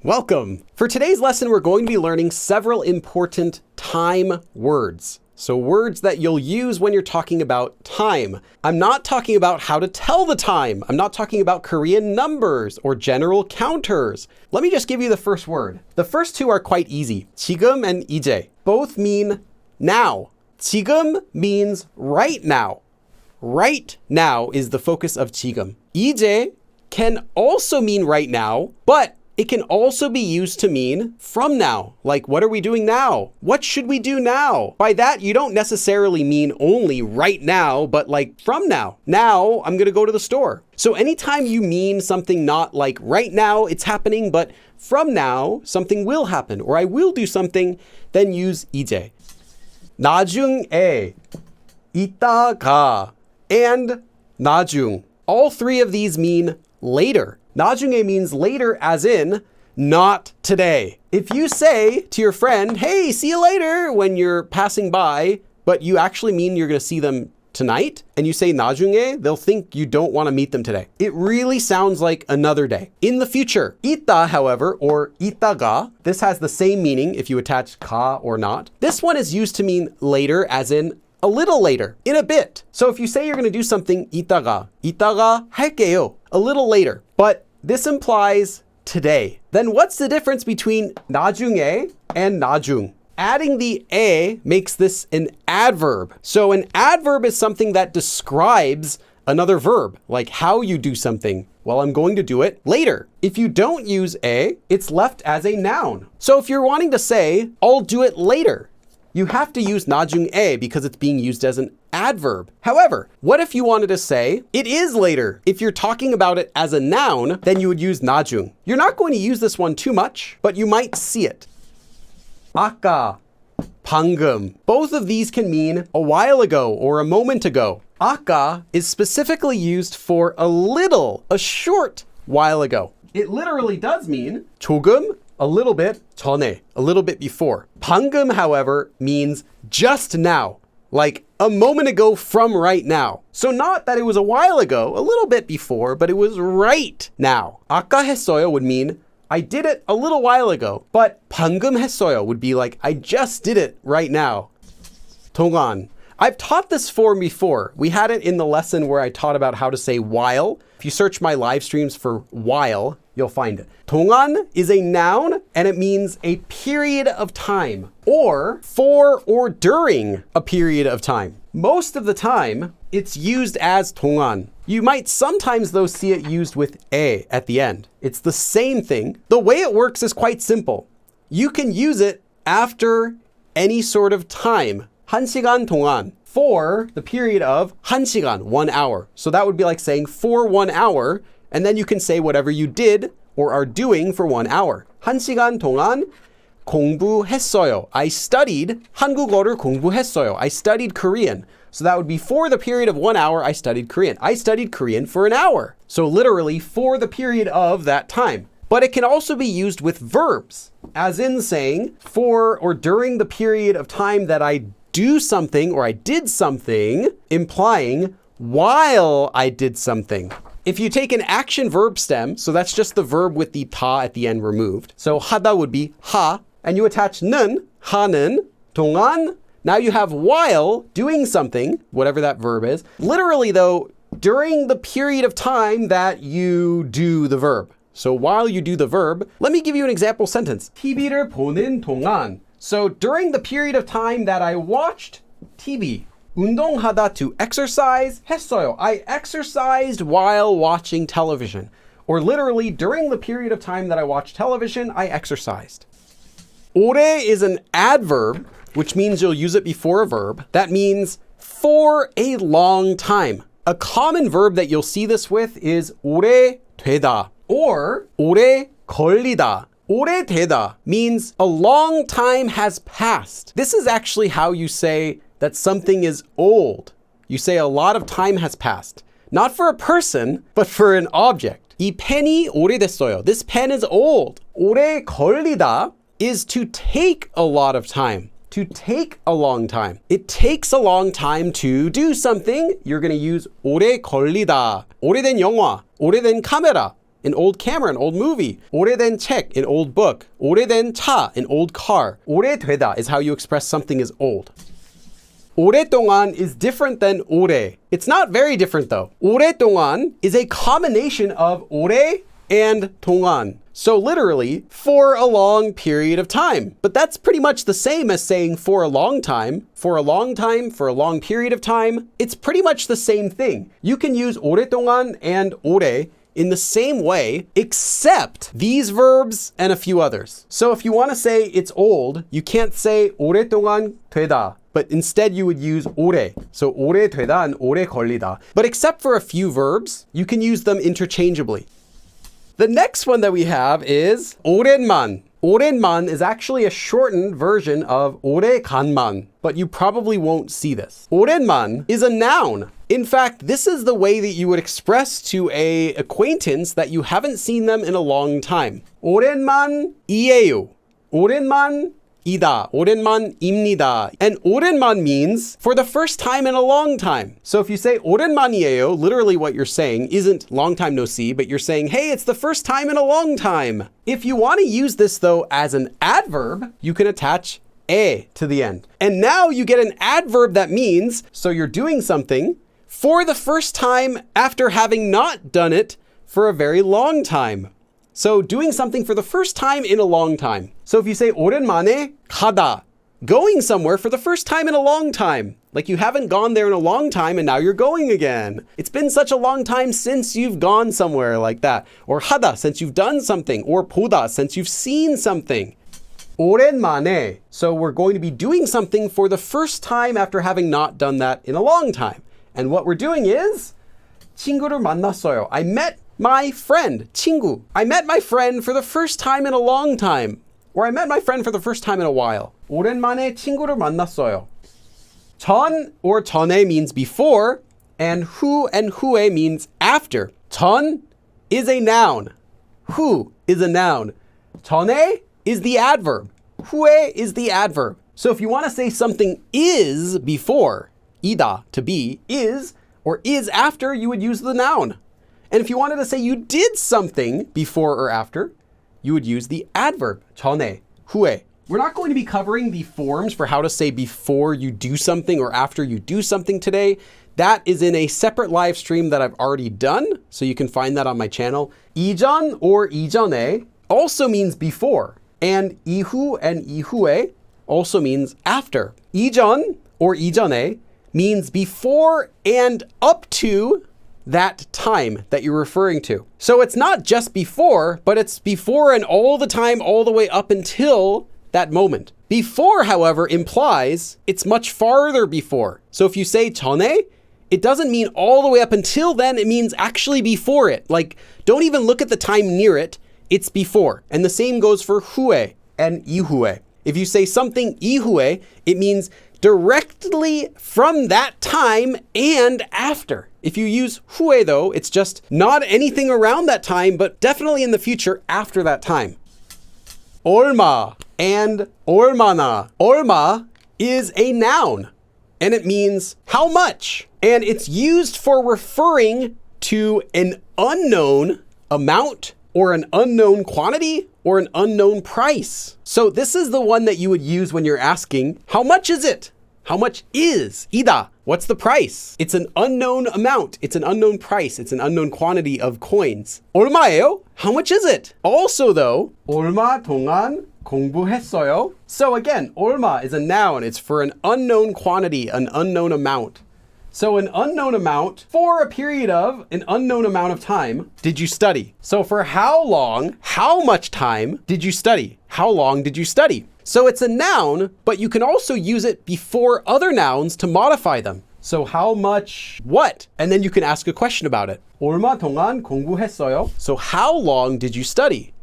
Welcome! For today's lesson, we're going to be learning several important time words. So words that you'll use when you're talking about time. I'm not talking about how to tell the time. I'm not talking about Korean numbers or general counters. Let me just give you the first word. The first two are quite easy. 지금 and 이제. Both mean now. 지금 means right now. Right now is the focus of 지금. 이제 can also mean right now, but it can also be used to mean from now. Like, what are we doing now? What should we do now? By that, you don't necessarily mean only right now, but like from now. Now, I'm gonna go to the store. So anytime you mean something not like right now, it's happening, but from now, something will happen, or I will do something, then use 이제. 나중에, 이따가, and 나중. All three of these mean later. 나중에 means later as in not today. If you say to your friend, hey, see you later when you're passing by, but you actually mean you're going to see them tonight, and you say 나중에, they'll think you don't want to meet them today. It really sounds like another day. In the future, 이따, however, or 이따가, this has the same meaning if you attach 가 or not. This one is used to mean later as in a little later, in a bit. So if you say you're going to do something 이따가 할게요, a little later, but this implies today. Then what's the difference between 나중에 and 나중? Adding the 에 makes this an adverb. So an adverb is something that describes another verb, like how you do something. Well, I'm going to do it later. If you don't use 에, it's left as a noun. So if you're wanting to say, I'll do it later, you have to use 나중에 because it's being used as an adverb. However, what if you wanted to say, it is later? If you're talking about it as a noun, then you would use 나중. You're not going to use this one too much, but you might see it. 아까, 방금. Both of these can mean a while ago or a moment ago. 아까 is specifically used for a short while ago. It literally does mean 조금, a little bit, 전에, a little bit before. 방금, however, means just now, like a moment ago from right now. So not that it was a while ago, a little bit before, but it was right now. 아까 했어요 would mean I did it a little while ago, but 방금 했어요 would be like I just did it right now. 동안. I've taught this form before. We had it in the lesson where I taught about how to say while. If you search my live streams for while, you'll find it. 동안 is a noun and it means a period of time or for or during a period of time. Most of the time, it's used as 동안. You might sometimes though see it used with 에 at the end. It's the same thing. The way it works is quite simple. You can use it after any sort of time. 1시간 동안, for the period of 1시간, 1 hour. So that would be like saying for 1 hour, and then you can say whatever you did or are doing for 1 hour. 1시간 동안 공부했어요. I studied 한국어를 공부했어요. I studied Korean. So that would be for the period of 1 hour, I studied Korean. I studied Korean for an hour. So literally for the period of that time. But it can also be used with verbs, as in saying for or during the period of time that I do something or I did something, implying while I did something. If you take an action verb stem, so that's just the verb with the 다 at the end removed. So 하다 would be 하, and you attach 는, 하는, 동안. Now you have while doing something, whatever that verb is. Literally though, during the period of time that you do the verb. So while you do the verb, let me give you an example sentence. TV를 보는 동안. So during the period of time that I watched TV, 운동하다 to exercise 했어요. I exercised while watching television. Or literally, during the period of time that I watched television, I exercised. 오래 is an adverb, which means you'll use it before a verb. That means for a long time. A common verb that you'll see this with is 오래되다 or 오래 걸리다. 오래되다 means a long time has passed. This is actually how you say that something is old. You say a lot of time has passed. Not for a person, but for an object. 이 펜이 오래됐어요. This pen is old. 오래 걸리다 is to take a lot of time. To take a long time. It takes a long time to do something. You're going to use 오래 걸리다. 오래된 영화, 오래된 카메라. an old camera, an old movie. 오래된 책, an old book. 오래된 차, an old car. 오래되다 is how you express something is old. 오랫동안 is different than 오래. It's not very different though. 오랫동안 is a combination of 오래 and 동안. So literally, for a long period of time. But that's pretty much the same as saying for a long time, for a long time, for a long period of time. It's pretty much the same thing. You can use 오랫동안 and 오래 in the same way, except these verbs and a few others. So if you want to say it's old, you can't say 오랫동안 되다. But instead you would use 오래. So 오래되다 and 오래 걸리다. But except for a few verbs, you can use them interchangeably. The next one that we have is 오랜만. 오랜만 is actually a shortened version of 오래간만, but you probably won't see this. 오랜만 is a noun. In fact, this is the way that you would express to an acquaintance that you haven't seen them in a long time. 오랜만이에요. 오랜만이다. 오랜만입니다. And 오랜만 means for the first time in a long time. So if you say 오랜만이에요, literally what you're saying isn't long time no see, but you're saying, hey, it's the first time in a long time. If you want to use this though as an adverb, you can attach 에 to the end. And now you get an adverb that means, so you're doing something for the first time after having not done it for a very long time. So doing something for the first time in a long time. So if you say 오랜만에 가다, going somewhere for the first time in a long time. Like you haven't gone there in a long time and now you're going again. It's been such a long time since you've gone somewhere like that. Or 하다, since you've done something. Or 보다, since you've seen something. 오랜만에. So we're going to be doing something for the first time after having not done that in a long time. And what we're doing is 친구를 만났어요. I met my friend, 친구. I met my friend for the first time in a long time. Or I met my friend for the first time in a while. 오랜만에 친구를 만났어요. 전 or 전에 means before, and 후 and 후에 means after. 전 is a noun. 후 is a noun. 전에 is the adverb. 후에 is the adverb. So if you want to say something is before, 이다, to be, is, or is after, you would use the noun. And if you wanted to say you did something before or after, you would use the adverb, 전에, 후에. We're not going to be covering the forms for how to say before you do something or after you do something today. That is in a separate live stream that I've already done, so you can find that on my channel. 이전 or 이전에 also means before, and 이후 and 이후에 also means after. 이전 or 이전에 means before and up to that time that you're referring to. So it's not just before, but it's before and all the time, all the way up until that moment. Before, however, implies it's much farther before. So if you say 전에, it doesn't mean all the way up until then, it means actually before it. Like, don't even look at the time near it, it's before. And the same goes for 후에 and 이후에. If you say something 이후에, it means directly from that time and after. If you use 후에 though, it's just not anything around that time, but definitely in the future after that time. 얼마 and 얼마나. 얼마 is a noun and it means how much. And it's used for referring to an unknown amount or an unknown quantity or an unknown price. So this is the one that you would use when you're asking, how much is it? How much is 이다? What's the price? It's an unknown amount. It's an unknown price. It's an unknown quantity of coins. 얼마예요? How much is it? Also though, 얼마 동안 공부했어요? So again, 얼마 is a noun. It's for an unknown quantity, an unknown amount. So an unknown amount for a period of an unknown amount of time did you study? So for how long, how much time did you study? How long did you study? So it's a noun, but you can also use it before other nouns to modify them. So how much what? And then you can ask a question about it. 얼마 동안 공부했어요? So how long did you study?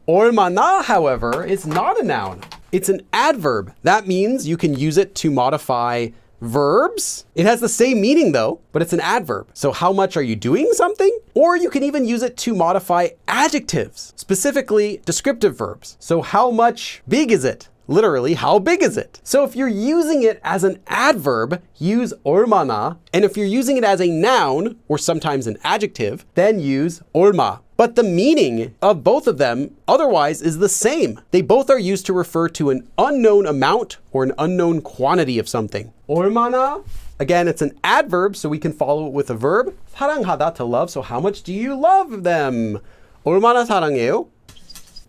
얼마나, however, is not a noun. It's an adverb. That means you can use it to modify verbs. It has the same meaning though, but it's an adverb. So how much are you doing something? Or you can even use it to modify adjectives, specifically descriptive verbs. So how much big is it? Literally, how big is it? So if you're using it as an adverb, use 얼마나. And if you're using it as a noun or sometimes an adjective, then use 얼마. But the meaning of both of them otherwise is the same. They both are used to refer to an unknown amount or an unknown quantity of something. 얼마나, again, it's an adverb, so we can follow it with a verb. 사랑하다, to love, so how much do you love them? 얼마나 사랑해요?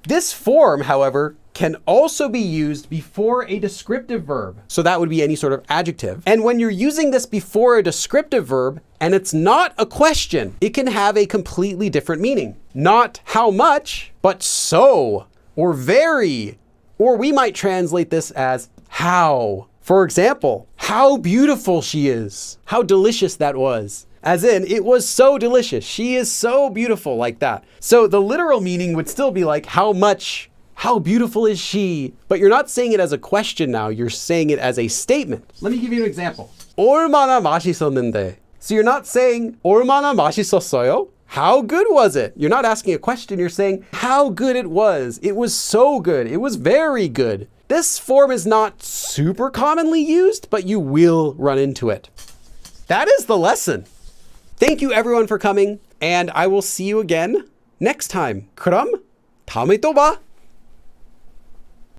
This form, however, can also be used before a descriptive verb. So that would be any sort of adjective. And when you're using this before a descriptive verb, and it's not a question, it can have a completely different meaning. Not how much, but so, or very, or we might translate this as how. For example, how beautiful she is. How delicious that was. As in, it was so delicious. She is so beautiful, like that. So the literal meaning would still be like, how much, how beautiful is she? But you're not saying it as a question now, you're saying it as a statement. Let me give you an example. 얼마나 맛있었는데. So you're not saying, 얼마나 맛있었어요? How good was it? You're not asking a question, you're saying how good it was. It was so good. It was very good. This form is not super commonly used, but you will run into it. That is the lesson. Thank you everyone for coming, and I will see you again next time. 그럼 다음에 또 봐.